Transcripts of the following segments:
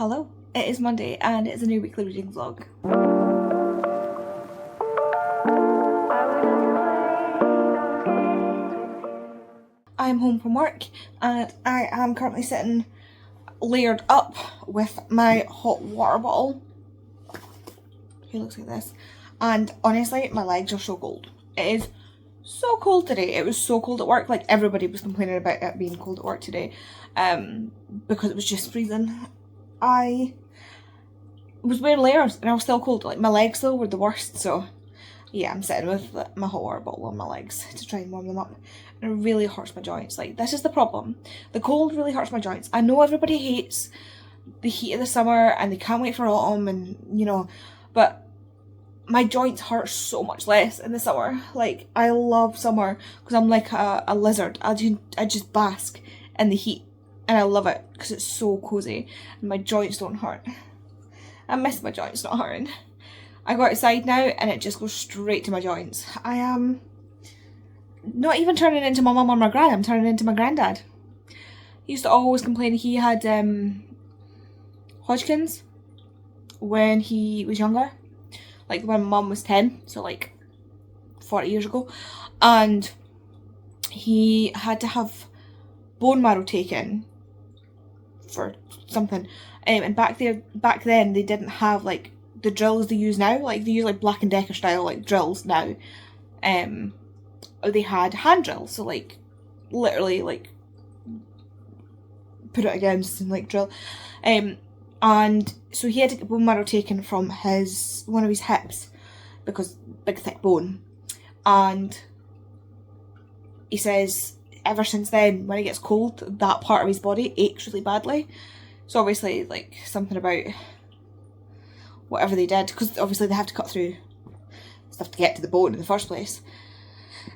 Hello, it is Monday and it's a new weekly reading vlog. I'm home from work and I am currently sitting layered up with my hot water bottle. It looks like this. And honestly, my legs are so cold. It is so cold today. It was so cold at work. Like, everybody was complaining about it being cold at work today because it was just freezing. I was wearing layers and I was still cold. Like, my legs though were the worst, so yeah, I'm sitting with my hot water bottle on my legs to try and warm them up. And it really hurts my joints. Like, this is the problem. The cold really hurts my joints. I know everybody hates the heat of the summer and they can't wait for autumn and, you know, but my joints hurt so much less in the summer. Like, I love summer because I'm like a lizard. I just bask in the heat and I love it because it's so cozy and my joints don't hurt. I miss my joints not hurting. I go outside now and it just goes straight to my joints. I am not even turning into my mum or my gran, I'm turning into my granddad. He used to always complain he had Hodgkin's when he was younger. Like when mum was 10, so like 40 years ago. And he had to have bone marrow taken for something. And back then they didn't have like the drills they use now. Like they use like Black and Decker style like drills now. They had hand drills, so like literally like put it against and like drill. And so he had to get bone marrow taken from one of his hips because big thick bone. And he says ever since then, when it gets cold, that part of his body aches really badly. So obviously, like, something about whatever they did, because obviously they have to cut through stuff to get to the bone in the first place.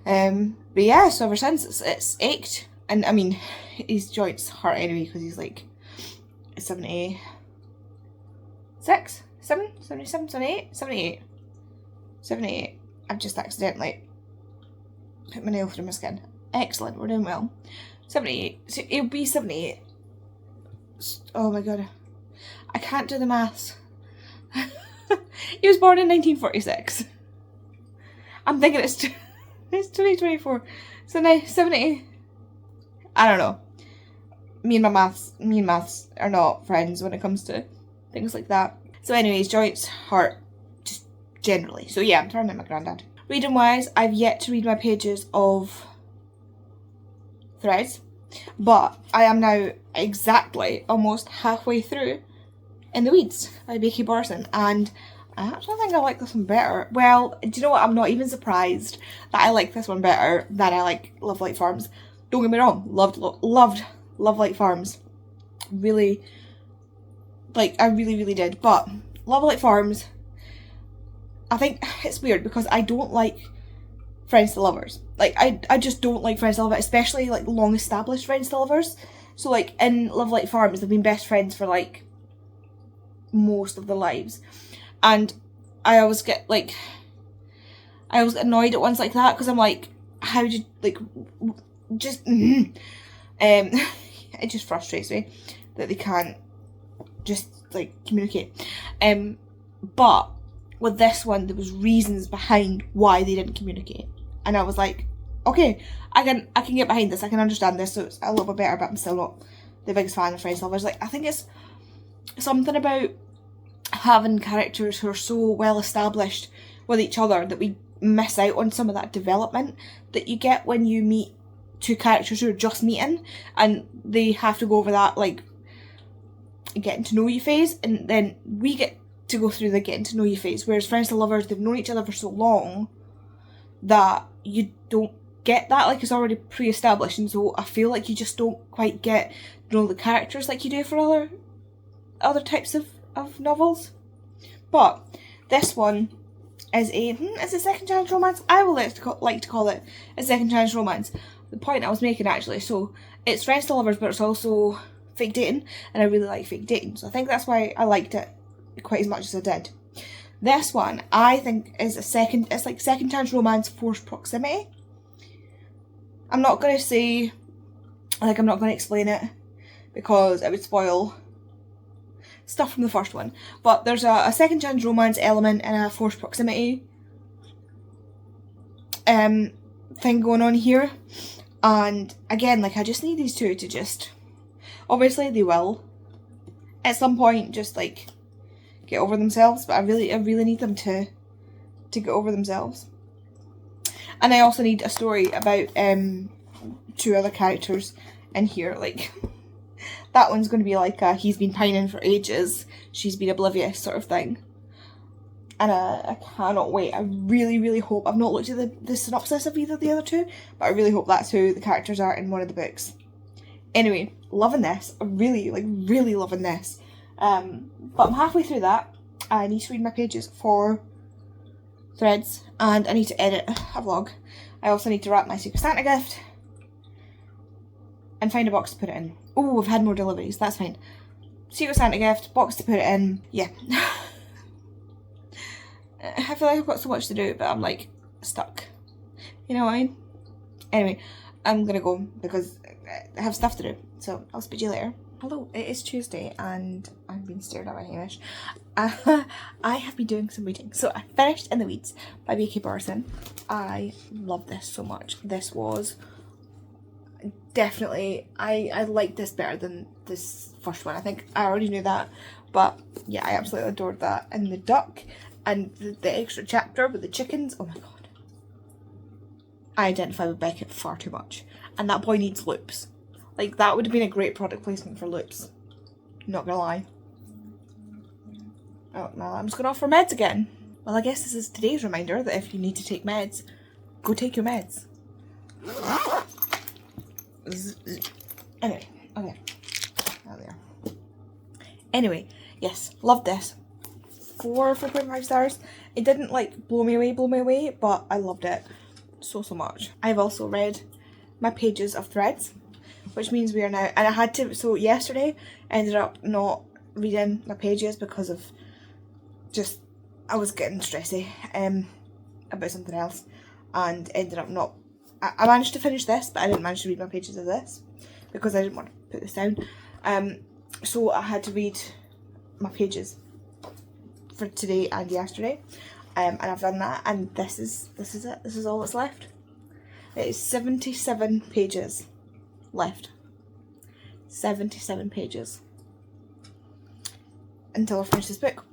But yeah, so ever since it's ached. And I mean, his joints hurt anyway because he's like 78. 78. I've just accidentally put my nail through my skin. Excellent, we're doing well. 78. So it'll be 78. Oh my god. I can't do the maths. He was born in 1946. I'm thinking it's 2024. So now 70. I don't know. Me and maths are not friends when it comes to things like that. So anyways, joints hurt just generally. So yeah, I'm turning into my granddad. Reading wise, I've yet to read my pages of Threads, but I am now exactly almost halfway through In the Weeds by Becky Borson, and I actually think I like this one better. Well, do you know what? I'm not even surprised that I like this one better than I like Love Light Farms. Don't get me wrong, loved Love Light Farms. Really, like, I really did. But Love Light Farms, I think it's weird because I don't like Friends to Lovers. Like, I just don't like Friends to Lovers, especially like long established Friends to Lovers. So like in Love Light Farms, they've been best friends for like most of their lives. And I always get annoyed at ones like that because I'm like, how did you, like, just it just frustrates me that they can't just like communicate. But with this one, there was reasons behind why they didn't communicate, and I was like, okay, I can get behind this. I can understand this. So it's a little bit better, but I'm still not the biggest fan of Friends Lovers. Like, I think it's something about having characters who are so well established with each other that we miss out on some of that development that you get when you meet two characters who are just meeting and they have to go over that like getting to know you phase, and then we get to go through the getting to know you phase, whereas Friends to Lovers, they've known each other for so long that you don't get that. Like, it's already pre-established, and so I feel like you just don't quite get to know the characters like you do for other types of novels. But this one is a second chance romance. I would like to call it a second chance romance. The point I was making, actually, so it's Friends to Lovers, but it's also fake dating, and I really like fake dating, so I think that's why I liked it quite as much as I did. This one, I think, is it's like second chance romance forced proximity. I'm not going to say, like, I'm not going to explain it because it would spoil stuff from the first one. But there's a second chance romance element and a forced proximity thing going on here. And again, like, I just need these two to just, obviously they will at some point just like get over themselves, but I really need them to get over themselves. And I also need a story about two other characters in here. Like, that one's going to be like a he's been pining for ages, she's been oblivious sort of thing. And I cannot wait. I really hope, I've not looked at the synopsis of either of the other two, but I really hope that's who the characters are in one of the books. Anyway, loving this. I'm really loving this. But I'm halfway through that. I need to read my pages for Threads, and I need to edit a vlog. I also need to wrap my Secret Santa gift and find a box to put it in. Oh, we've had more deliveries, that's fine. Secret Santa gift, box to put it in, yeah. I feel like I've got so much to do, but I'm like stuck. You know what I mean? Anyway, I'm gonna go because I have stuff to do, so I'll speak to you later. Hello, it is Tuesday and I've been stared at by Hamish. I have been doing some reading. So I finished In the Weeds by B.K. Barson. I love this so much. This was definitely, I liked this better than this first one. I think I already knew that, but yeah, I absolutely adored that. And the duck and the extra chapter with the chickens, oh my god. I identify with Beckett far too much. And that boy needs loops. Like, that would have been a great product placement for loops. Not gonna lie. Oh, now I'm just going off for meds again. Well, I guess this is today's reminder that if you need to take meds, go take your meds. Anyway, okay. Oh, there. Anyway, yes, loved this. 4.5 stars. It didn't, like, blow me away, but I loved it so much. I've also read my pages of Threads, which means we are now, and I had to, so yesterday I ended up not reading my pages because of just, I was getting stressy about something else, and ended up not, I managed to finish this, but I didn't manage to read my pages of this because I didn't want to put this down. So I had to read my pages for today and yesterday, and I've done that, and this is it. This is all that's left. It is 77 pages left. 77 pages until I finish this book,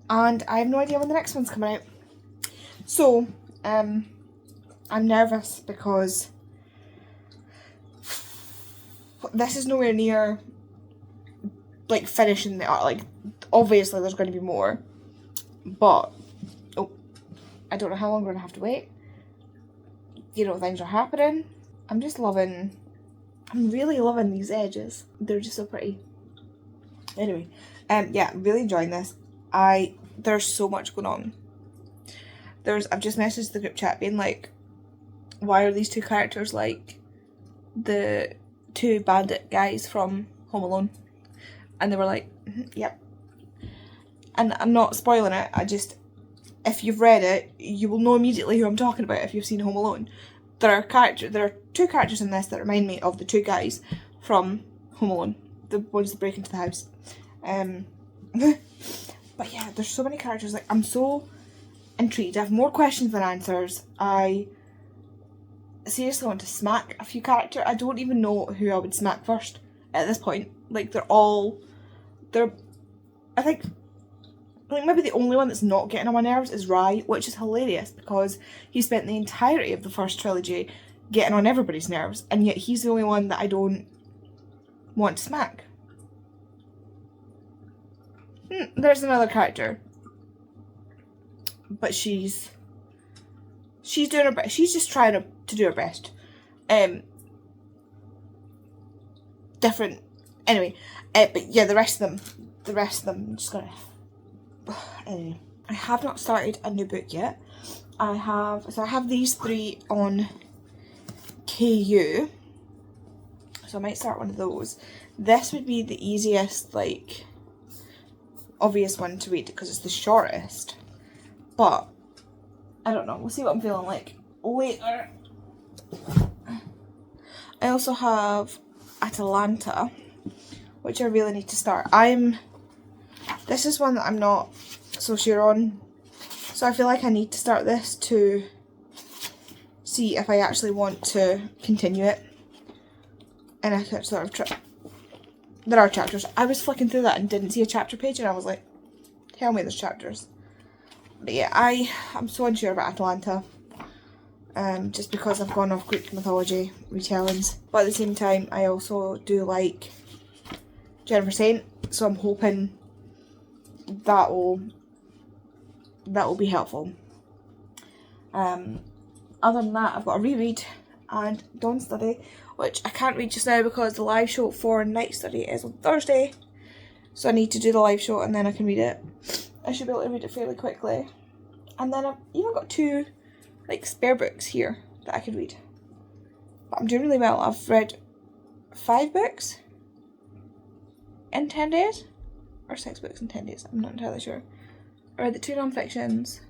and I have no idea when the next one's coming out. So I'm nervous because this is nowhere near like finishing the art. Like, obviously there's going to be more, but I don't know how long we're gonna have to wait. You know, things are happening. I'm really loving these edges. They're just so pretty. Anyway, yeah, really enjoying this. There's so much going on. I've just messaged the group chat being like, why are these two characters like the two bandit guys from Home Alone? And they were like, yep. And I'm not spoiling it, if you've read it, you will know immediately who I'm talking about if you've seen Home Alone. There are two characters in this that remind me of the two guys from Home Alone, the ones that break into the house. But yeah, there's so many characters. Like, I'm so intrigued. I have more questions than answers. I seriously want to smack a few characters. I don't even know who I would smack first at this point. Like, I think maybe the only one that's not getting on my nerves is Rye, which is hilarious because he spent the entirety of the first trilogy getting on everybody's nerves, and yet he's the only one that I don't want to smack. There's another character, but she's doing her best. She's just trying to do her best. Different. Anyway, but yeah, the rest of them, I'm just gonna. Anyway, I have not started a new book yet. I have these three on KU, so I might start one of those. This would be the easiest, like, obvious one to read because it's the shortest, but I don't know, we'll see what I'm feeling like later. I also have Atalanta, which I really need to start. I'm This is one that I'm not so sure on. So I feel like I need to start this to see if I actually want to continue it. And I could sort of there are chapters. I was flicking through that and didn't see a chapter page, and I was like, tell me there's chapters. But yeah, I'm so unsure about Atalanta. Just because I've gone off Greek mythology retellings. But at the same time, I also do like Jennifer Saint, so I'm hoping that will be helpful. Other than that, I've got a reread and dawn study, which I can't read just now because the live show for night study is on Thursday. So I need to do the live show and then I can read it. I should be able to read it fairly quickly. And then I've even got 2 like spare books here that I could read. But I'm doing really well. I've read 5 books in 10 days. Or 6 books in 10 days. I'm not entirely sure. I read the 2 non-fictions.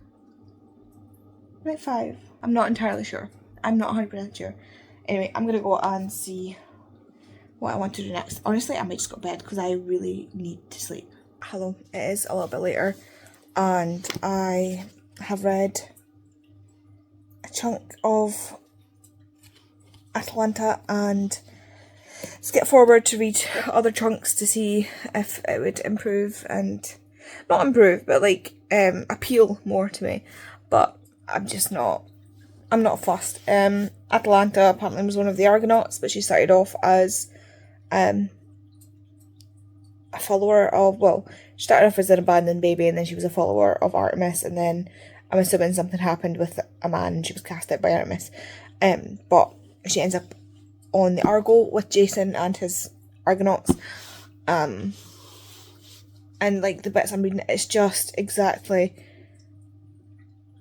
I think 5. I'm not entirely sure. I'm not 100% sure. Anyway, I'm going to go and see what I want to do next. Honestly, I might just go to bed because I really need to sleep. Hello, it is a little bit later and I have read a chunk of Atalanta and skip forward to read other chunks to see if it would improve and not improve but like appeal more to me, but I'm not fussed. Atalanta apparently was one of the Argonauts, but she started off as a follower of, well, she started off as an abandoned baby and then she was a follower of Artemis, and then I'm assuming something happened with a man and she was cast out by Artemis. But she ends up on the Argo with Jason and his Argonauts. And like the bits I'm reading, it's just exactly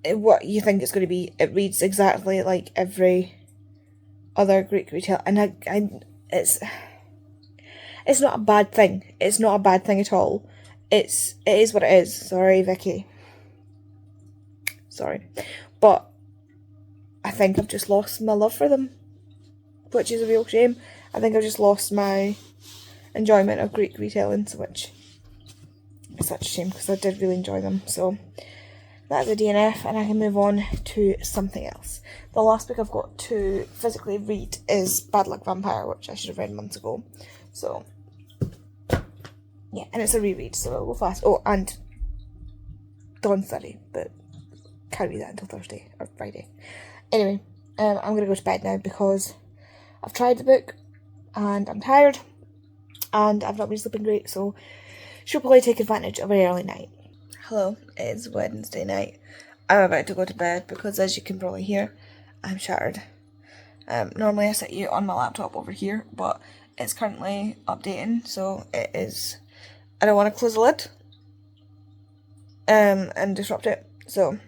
what you think it's going to be. It reads exactly like every other Greek retell, and it's not a bad thing. It's not a bad thing at all. It is what it is. Sorry, Vicky. Sorry, but I think I've just lost my love for them, which is a real shame. I think I've just lost my enjoyment of Greek retellings, which is such a shame because I did really enjoy them. So that's a DNF, and I can move on to something else. The last book I've got to physically read is Bad Luck Vampire, which I should have read months ago. So yeah, and it's a reread, so it'll go fast. Oh, and Dawn Study, but can't read that until Thursday or Friday. Anyway, I'm going to go to bed now because I've tried the book and I'm tired and I've not been sleeping great, so should probably take advantage of an early night. Hello, it's Wednesday night. I'm about to go to bed because, as you can probably hear, I'm shattered. Normally I sit you on my laptop over here, but it's currently updating, so it is. I don't want to close the lid and disrupt it. So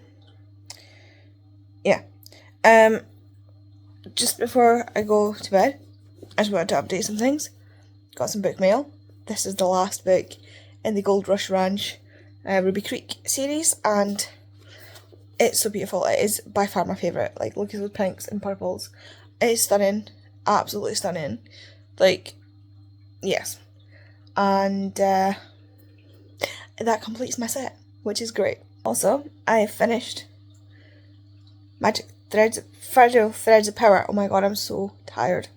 yeah. Just before I go to bed, I just wanted to update some things. Got some book mail. This is the last book in the Gold Rush Ranch Ruby Creek series, and it's so beautiful. It is by far my favourite. Like, look at those pinks and purples. It is stunning. Absolutely stunning. Like, yes. And that completes my set, which is great. Also, I have finished Fragile Threads of Power. Oh my god, I'm so tired.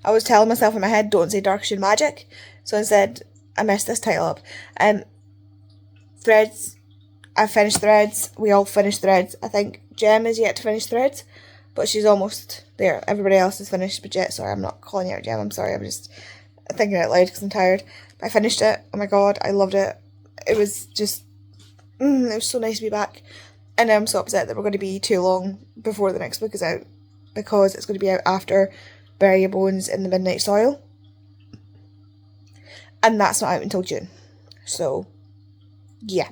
I was telling myself in my head, don't say Dark Shade Magic, so instead I messed this title up. Threads. I finished Threads. We all finished Threads. I think Jem is yet to finish Threads, but she's almost there. Everybody else is finished, but Jet, sorry, I'm not calling you out Jem, I'm sorry, I'm just thinking out loud because I'm tired. But I finished it. Oh my god, I loved it. It was just, it was so nice to be back. And I'm so upset that we're going to be too long before the next book is out, because it's going to be out after Bury Your Bones in the Midnight Soil. And that's not out until June. So, yeah.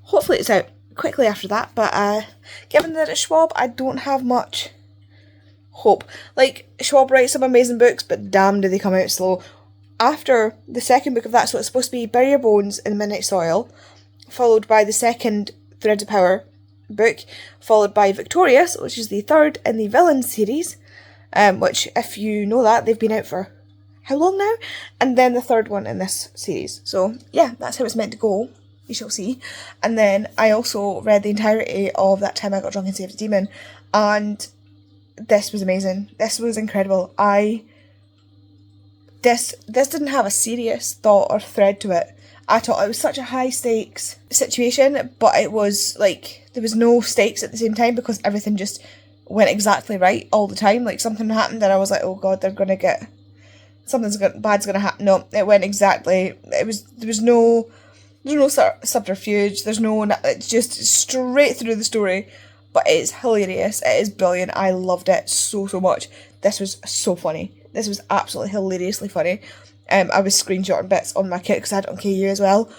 Hopefully it's out quickly after that, but given that it's Schwab, I don't have much hope. Like, Schwab writes some amazing books, but damn do they come out slow. After the second book of that, so it's supposed to be Bury Your Bones in the Midnight Soil, followed by the second Threads of Power book, followed by Victorious, which is the third in the Villains series, which, if you know that, they've been out for how long now? And then the third one in this series. So yeah, that's how it's meant to go. We shall see. And then I also read the entirety of That Time I Got Drunk and Saved a Demon, and this was amazing. This was incredible. This didn't have a serious thought or thread to it at all. It was such a high stakes situation, but it was like there was no stakes at the same time because everything just went exactly right all the time. Like something happened and I was like, oh god, they're gonna get bad's gonna happen. No, it went exactly. There was no subterfuge. It's just straight through the story. But it is hilarious. It is brilliant. I loved it so much. This was so funny. This was absolutely hilariously funny. I was screenshotting bits on my kit because I had it on KU as well.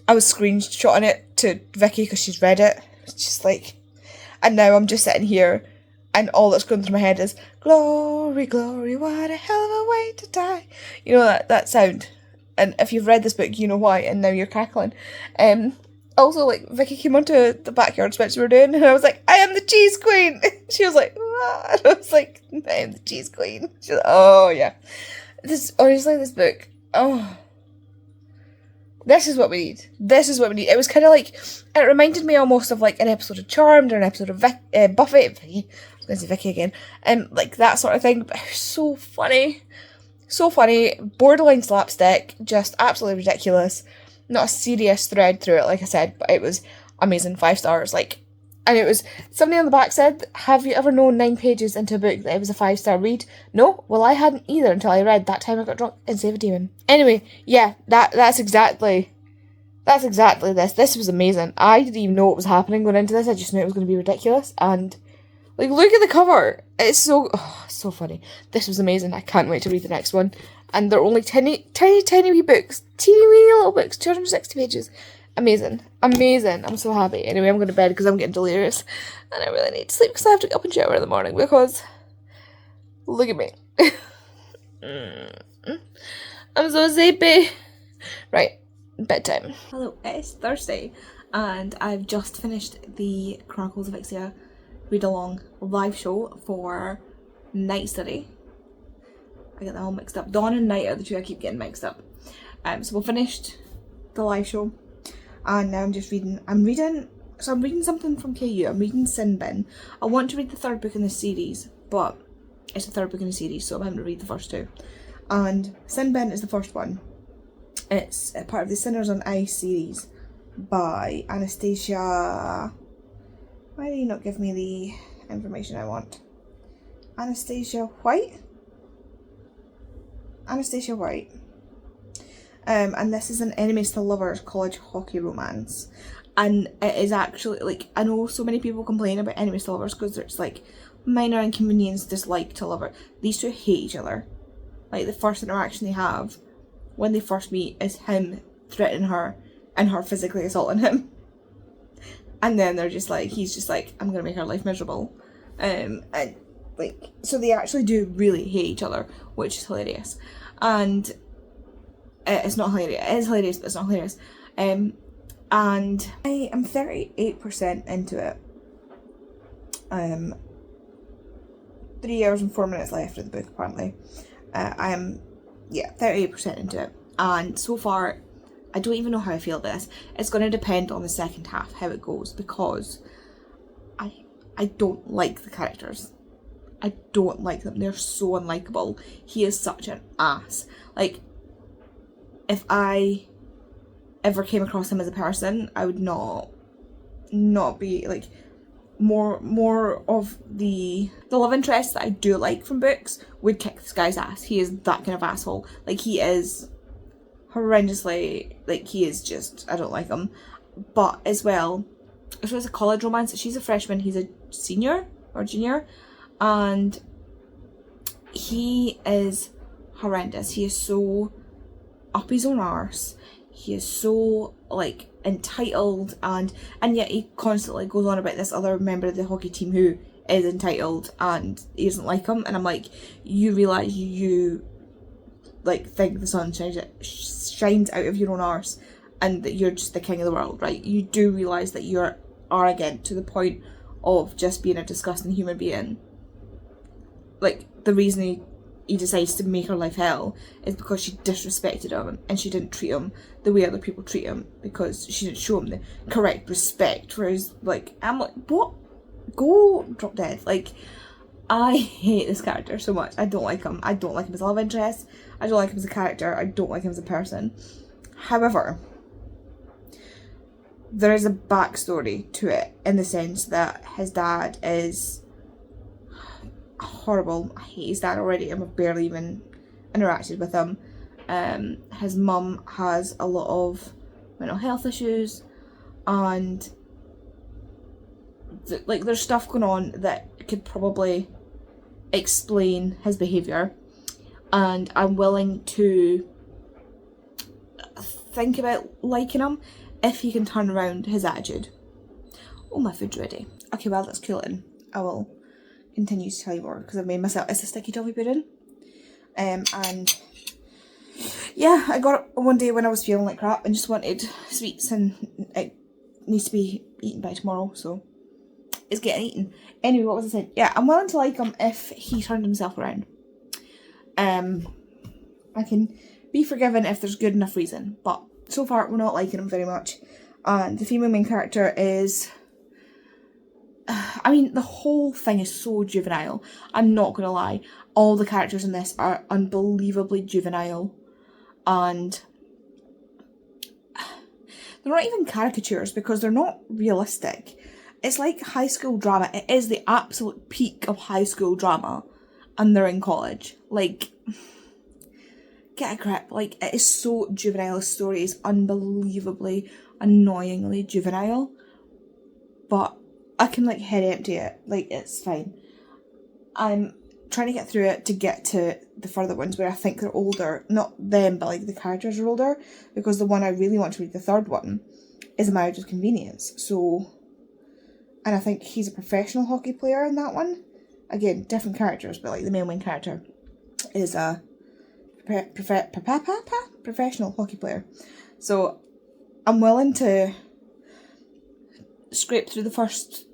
I was screenshotting it to Vicky because she's read it. It's just like, and now I'm just sitting here, and all that's going through my head is glory, glory, what a hell of a way to die. You know that sound. And if you've read this book, you know why. And now you're cackling. Also, like, Vicky came onto the backyard switch we were doing, and I was like, I am the cheese queen! She was like, what? And I was like, I am the cheese queen. She was like, oh, yeah. This book, oh. This is what we need. This is what we need. It was kind of like, it reminded me almost of, like, an episode of Charmed or an episode of Buffy. I was going to say Vicky again. Like, that sort of thing. But it was so funny. So funny. Borderline slapstick. Just absolutely ridiculous. Not a serious thread through it, like I said, but it was amazing. 5 stars. Like, and it was, somebody on the back said, have you ever known 9 pages into a book that it was a 5-star read? No? Well, I hadn't either until I read That Time I Got Drunk and Saved a Demon. Anyway, yeah, that's exactly this. This was amazing. I didn't even know what was happening going into this. I just knew it was going to be ridiculous. And, like, look at the cover. It's so funny. This was amazing. I can't wait to read the next one. And they're only tiny wee books. Teeny wee little books. 260 pages. Amazing. I'm so happy. Anyway, I'm going to bed because I'm getting delirious. And I really need to sleep because I have to get up and shower in the morning because look at me. I'm so sleepy. Right. Bedtime. Hello, it's Thursday and I've just finished the Chronicles of Ixia read along live show for Night Study. I get them all mixed up. Dawn and Night are the two I keep getting mixed up. So we finished the live show, and now I'm reading something from KU. I'm reading Sin Bin. I want to read the third book in the series, but it's the third book in the series, so I'm having to read the first two. And Sin Bin is the first one. It's a part of the Sinners on Ice series by Anastasia. Why do you not give me the information I want? Anastasia White. And this is an enemies to lovers college hockey romance, and it is actually, like, I know so many people complain about enemies to lovers because it's like minor inconvenience, dislike to lover. These two hate each other. Like, the first interaction they have when they first meet is him threatening her and her physically assaulting him, and then he's just like, I'm gonna make her life miserable, and like, so they actually do really hate each other, which is hilarious. And it's not hilarious. It is hilarious, but it's not hilarious. And I am 38% into it. 3 hours and 4 minutes left of the book, apparently. I am 38% into it. And so far, I don't even know how I feel about this. It's going to depend on the second half, how it goes, because I don't like the characters. I don't like them. They're so unlikable. He is such an ass. Like, if I ever came across him as a person, I would not be, like, more of the love interest that I do like from books would kick this guy's ass. He is that kind of asshole. Like, he is horrendously, like, he is just, I don't like him. But as well, if it was a college romance, she's a freshman, he's a senior or junior, and he is horrendous. He is so up his own arse. He is so, like, entitled, and yet he constantly goes on about this other member of the hockey team who is entitled and he doesn't like him. And I'm like, you realise you like think the sun shines out of your own arse and that you're just the king of the world, right? You do realise that you're arrogant to the point of just being a disgusting human being. Like, the reason he he decides to make her life hell is because she disrespected him and she didn't treat him the way other people treat him, because she didn't show him the correct respect for his, like, I'm like, what? Go drop dead. Like, I hate this character so much. I don't like him. I don't like him as a love interest. I don't like him as a character. I don't like him as a person. However, there is a backstory to it in the sense that his dad is horrible. I hate his dad already. I've barely even interacted with him. His mum has a lot of mental health issues, and like there's stuff going on that could probably explain his behaviour, and I'm willing to think about liking him if he can turn around his attitude. Oh, my food's ready. Okay, well, that's cooling. I will continue to tell you more because I've made myself, it's a sticky toffee pudding. And yeah, I got it one day when I was feeling like crap and just wanted sweets, and it needs to be eaten by tomorrow, so it's getting eaten. Anyway, what was I saying? Yeah, I'm willing to like him if he turned himself around. I can be forgiven if there's good enough reason, but so far we're not liking him very much. And the female main character is, I mean, the whole thing is so juvenile. I'm not gonna lie, all the characters in this are unbelievably juvenile, and they're not even caricatures because they're not realistic. It's like high school drama. It is the absolute peak of high school drama, and they're in college. Like, get a grip. Like, it is so juvenile. The story is unbelievably, annoyingly juvenile, but I can, like, head empty it. Like, it's fine. I'm trying to get through it to get to the further ones where I think they're older. Not them, but, like, the characters are older, because the one I really want to read, the third one, is A Marriage of Convenience. So, and I think he's a professional hockey player in that one. Again, different characters, but, like, the main character is a professional hockey player. So I'm willing to scrape through the first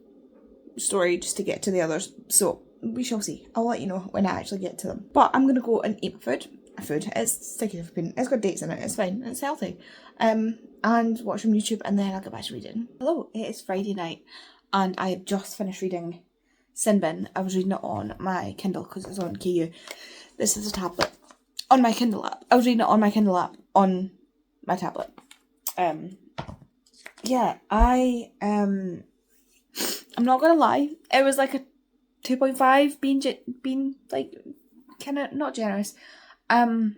story just to get to the others. So we shall see. I'll let you know when I actually get to them. But I'm gonna go and eat my food. It's sticky toffee pudding. It's got dates in it. It's fine. It's healthy. And watch some YouTube, and then I'll get back to reading. Hello, it is Friday night, and I have just finished reading Sin Bin. I was reading it on my Kindle because it's on KU. This is a tablet. On my Kindle app. I was reading it on my Kindle app on my tablet. Yeah, I'm not gonna lie, it was like a 2.5, being like kind of not generous. I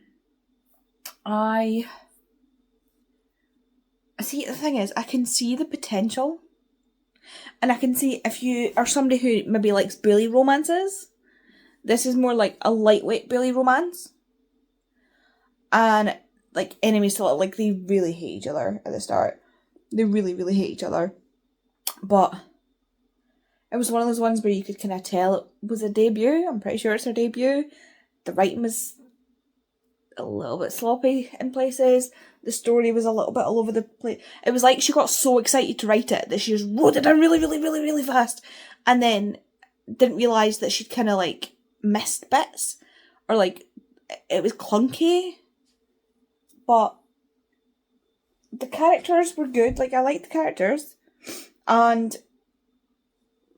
see, the thing is, I can see the potential, and I can see if you are somebody who maybe likes bully romances, this is more like a lightweight bully romance. And, like, enemies to, like, they really hate each other at the start. They really, really hate each other. But it was one of those ones where you could kind of tell it was a debut. I'm pretty sure it's her debut. The writing was a little bit sloppy in places. The story was a little bit all over the place. It was like she got so excited to write it that she just wrote it down really, really, really, really fast. And then didn't realise that she'd kind of, like, missed bits. Or, like, it was clunky. But the characters were good. Like, I liked the characters. And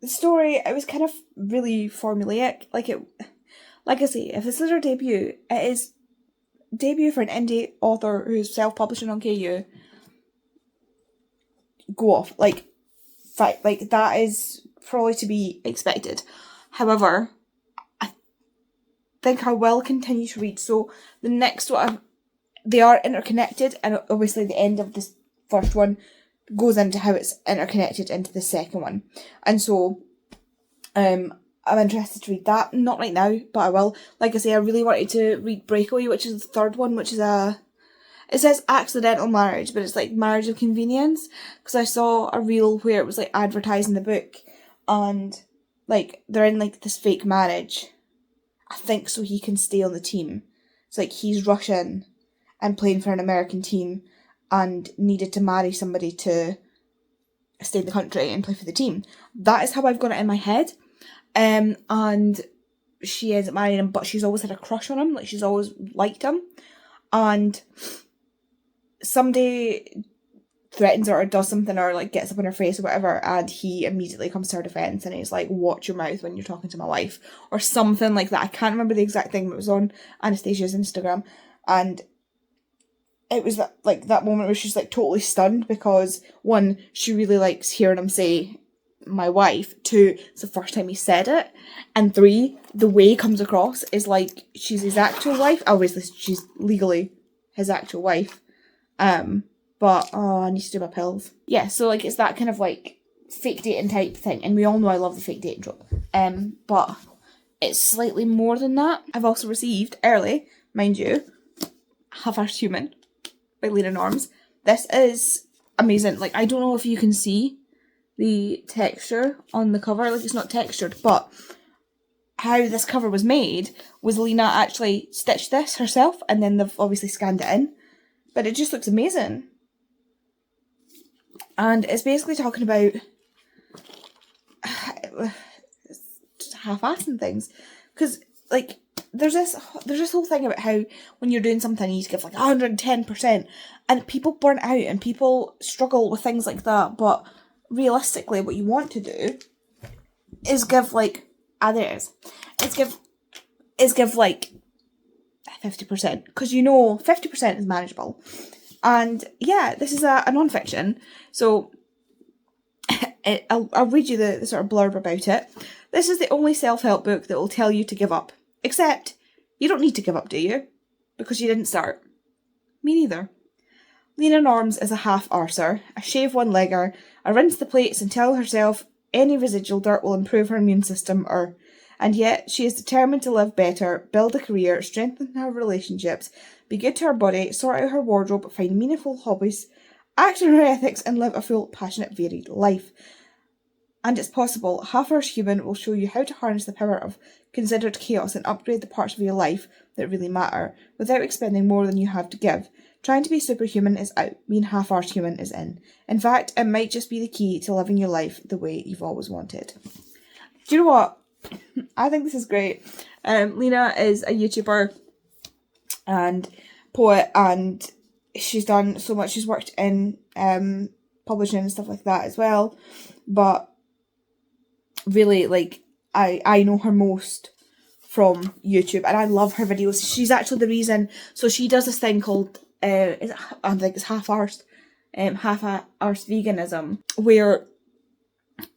the story, it was kind of really formulaic. Like I say, if this is her debut, it is debut for an indie author who's self-publishing on KU. Go off. Like, fight. Like, that is probably to be expected. However, I think I will continue to read. So, the next one, they are interconnected, and obviously the end of this first one goes into how it's interconnected into the second one. And so, I'm interested to read that. Not right now, but I will. Like I say, I really wanted to read Breakaway, which is the third one, which is it says accidental marriage, but it's like Marriage of Convenience, because I saw a reel where it was like advertising the book, and like they're in like this fake marriage, I think, so he can stay on the team. It's like he's Russian and playing for an American team and needed to marry somebody to stay in the country and play for the team. That is how I've got it in my head. And she ends up marrying him, but she's always had a crush on him, like she's always liked him, and somebody threatens her or does something or like gets up in her face or whatever, and he immediately comes to her defence and he's like, watch your mouth when you're talking to my wife, or something like that. I can't remember the exact thing, but it was on Anastasia's Instagram, and it was that moment where she's like totally stunned because, one, she really likes hearing him say my wife, two, it's the first time he said it, and three, the way he comes across is like she's his actual wife. Obviously she's legally his actual wife, but I need to do my pills. Yeah, so like it's that kind of like fake dating type thing, and we all know I love the fake dating trope, but it's slightly more than that. I've also received early, mind you, Half-Arsed Human by Leena Norms. This is amazing. Like, I don't know if you can see the texture on the cover, like it's not textured, but how this cover was made was Leena actually stitched this herself, and then they've obviously scanned it in, but it just looks amazing. And it's basically talking about half-assing things, because like there's this whole thing about how when you're doing something you need to give like 110%, and people burn out and people struggle with things like that, but realistically what you want to do is give like give like 50%, because 50% is manageable. And yeah, this is a non-fiction, so I'll read you the sort of blurb about it. This is the only self-help book that will tell you to give up. Except, you don't need to give up, do you? Because you didn't start. Me neither. Leena Norms is a half-arser, a shave one-legger, a rinse the plates and tell herself any residual dirt will improve her immune system, and yet she is determined to live better, build a career, strengthen her relationships, be good to her body, sort out her wardrobe, find meaningful hobbies, act on her ethics, and live a full, passionate, varied life. And it's possible. Half-Arsed Human will show you how to harness the power of considered chaos and upgrade the parts of your life that really matter, without expending more than you have to give. Trying to be superhuman is out, being half-arsed human is in. In fact, it might just be the key to living your life the way you've always wanted. Do you know what? I think this is great. Leena is a YouTuber and poet, and she's done so much. She's worked in publishing and stuff like that as well, but really, like, I know her most from YouTube, and I love her videos. She's actually the reason. So she does this thing called I think it's half-arsed veganism, where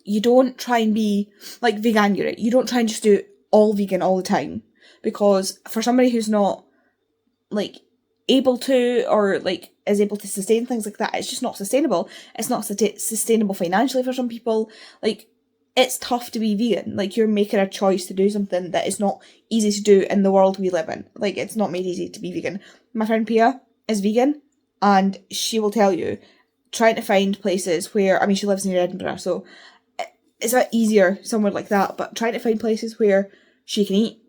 you don't try and be like veganuary. You don't try and just do all vegan all the time, because for somebody who's not like able to, or like is able to sustain things like that, it's just not sustainable. It's not sustainable financially for some people. Like, it's tough to be vegan. Like, you're making a choice to do something that is not easy to do in the world we live in. Like, it's not made easy to be vegan. My friend Pia is vegan, and she will tell you, trying to find places where, I mean, she lives near Edinburgh, so it's a bit easier somewhere like that, but trying to find places where she can eat,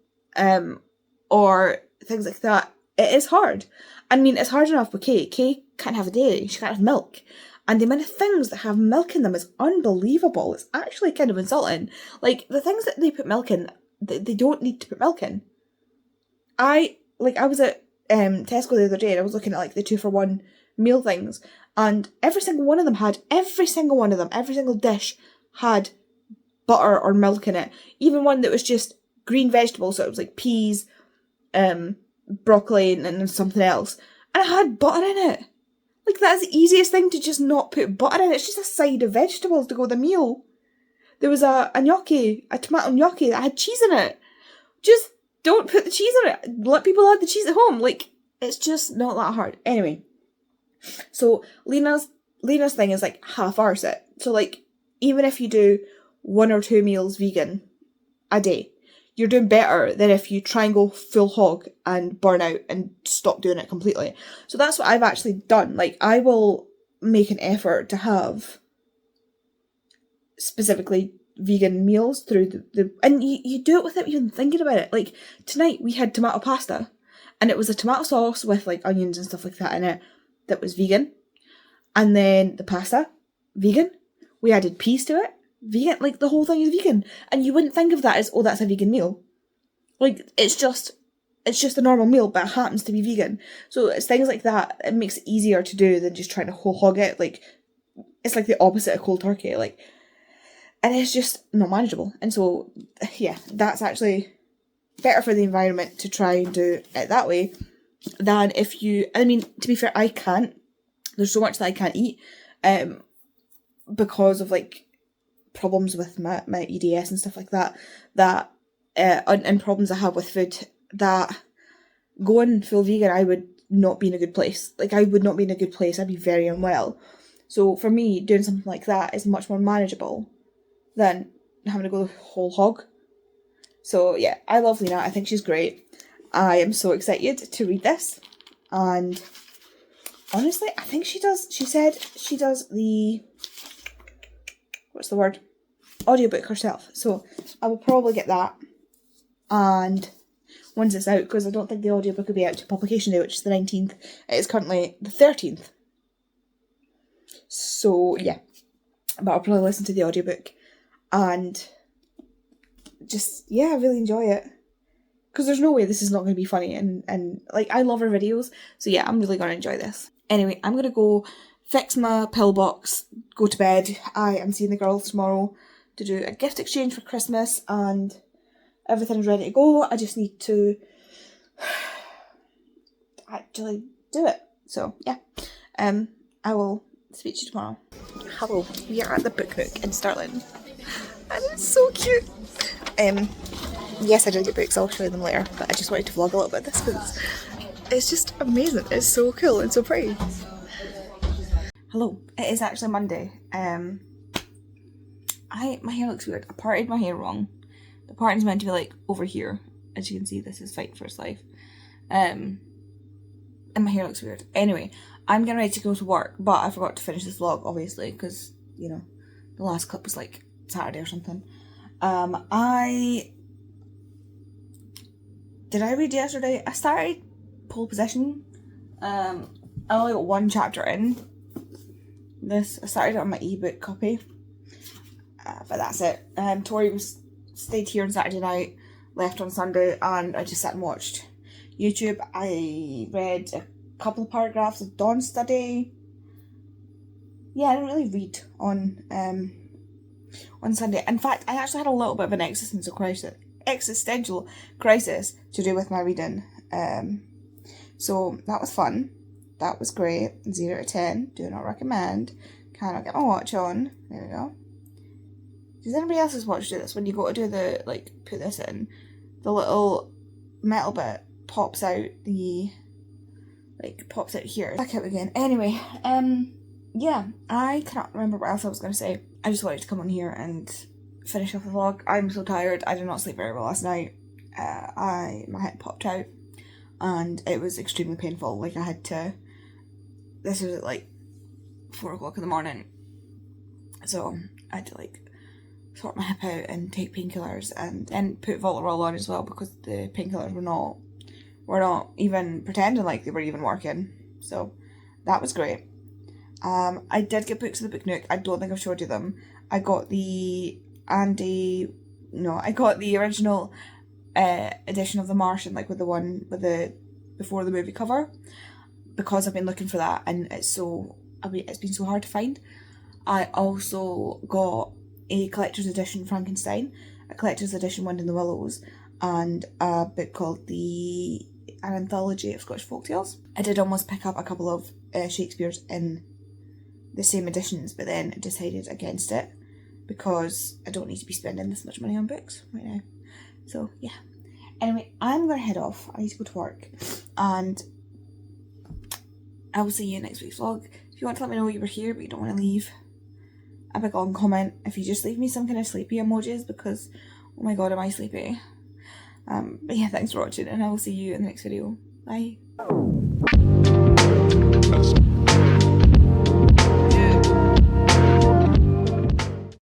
or things like that, it is hard. I mean, it's hard enough with Kay. Kay can't have a dairy, she can't have milk. And the amount of things that have milk in them is unbelievable. It's actually kind of insulting. Like, the things that they put milk in, they don't need to put milk in. I was at Tesco the other day, and I was looking at like the 2-for-1 meal things, and every single dish had butter or milk in it. Even one that was just green vegetables, so it was like peas, broccoli, and something else, and it had butter in it. Like, that's the easiest thing, to just not put butter in it. It's just a side of vegetables to go with the meal. There was a tomato gnocchi that had cheese in it. Just don't put the cheese in it. Let people add the cheese at home. Like, it's just not that hard. Anyway, so Leena's thing is like half-arse it. So like, even if you do 1 or 2 meals vegan a day, you're doing better than if you try and go full hog and burn out and stop doing it completely. So that's what I've actually done. Like, I will make an effort to have specifically vegan meals through and you do it without even thinking about it. Like, tonight we had tomato pasta, and it was a tomato sauce with like onions and stuff like that in it that was vegan. And then the pasta, vegan. We added peas to it, vegan. Like, the whole thing is vegan. And you wouldn't think of that as, oh, that's a vegan meal. Like, it's just a normal meal, but it happens to be vegan. So it's things like that. It makes it easier to do than just trying to whole hog it. Like, it's like the opposite of cold turkey. Like, and it's just not manageable. And so, yeah, that's actually better for the environment to try and do it that way than if you, I mean, to be fair, I can't. There's so much that I can't eat because of, like, problems with my EDS and stuff like that, and problems I have with food, that going full vegan, I would not be in a good place. Like, I would not be in a good place. I'd be very unwell. So for me, doing something like that is much more manageable than having to go the whole hog. So yeah, I love Leena. I think she's great. I am so excited to read this. And honestly, I think she said she does the, what's the word? Audiobook herself. So I will probably get that. And once it's out, because I don't think the audiobook will be out to publication day, which is the 19th. It is currently the 13th. So yeah. But I'll probably listen to the audiobook. And just, yeah, I really enjoy it. Because there's no way this is not going to be funny. And like, I love her videos. So yeah, I'm really going to enjoy this. Anyway, I'm going to go fix my pillbox, go to bed. I am seeing the girls tomorrow to do a gift exchange for Christmas. And everything's ready to go. I just need to actually do it. So yeah, I will speak to you tomorrow. Hello, we are at the book nook in Stirling. And it's so cute. Yes, I did get books, I'll show you them later, but I just wanted to vlog a little bit of this because it's just amazing. It's so cool and so pretty. Hello, it is actually Monday. My hair looks weird. I parted my hair wrong. The parting's meant to be like over here. As you can see, this is fighting for its life. And my hair looks weird. Anyway, I'm getting ready to go to work, but I forgot to finish this vlog, obviously, because, you know, the last clip was like Saturday or something. Did I read yesterday? I started Pole Position. I only got one chapter in this. I started it on my ebook copy. But that's it. Tori stayed here on Saturday night, left on Sunday, and I just sat and watched YouTube. I read a couple of paragraphs of Dawn's study. Yeah, I didn't really read on Sunday. In fact, I actually had a little bit of an existential crisis to do with my reading. So that was fun. That was great. 0 out of 10. Do not recommend. Cannot get my watch on. There we go. Does anybody else's watch do this? When you go to do the, like, put this in, the little metal bit pops out pops out here. Back out again. Anyway, yeah, I cannot remember what else I was going to say. I just wanted to come on here and finish off the vlog. I'm so tired. I did not sleep very well last night. My head popped out and it was extremely painful. Like, I had to, this was at like 4 o'clock in the morning. So I had to like sort my hip out and take painkillers and put Voltarol on as well, because the painkillers were not even pretending like they were even working. So that was great. I did get books at the Book Nook. I don't think I've showed you them. I got the original edition of The Martian, like with the one with the before the movie cover, because I've been looking for that and it's been so hard to find. I also got a collector's edition Frankenstein, a collector's edition Wind in the Willows, and a book called an anthology of Scottish folktales. I did almost pick up a couple of Shakespeare's in the same editions, but then decided against it because I don't need to be spending this much money on books right now. So yeah. Anyway, I'm gonna head off. I need to go to work, and I will see you in next week's vlog. If you want to let me know you were here but you don't want to leave a big long comment, if you just leave me some kind of sleepy emojis, because oh my god, am I sleepy. But yeah, thanks for watching, and I will see you in the next video. Bye.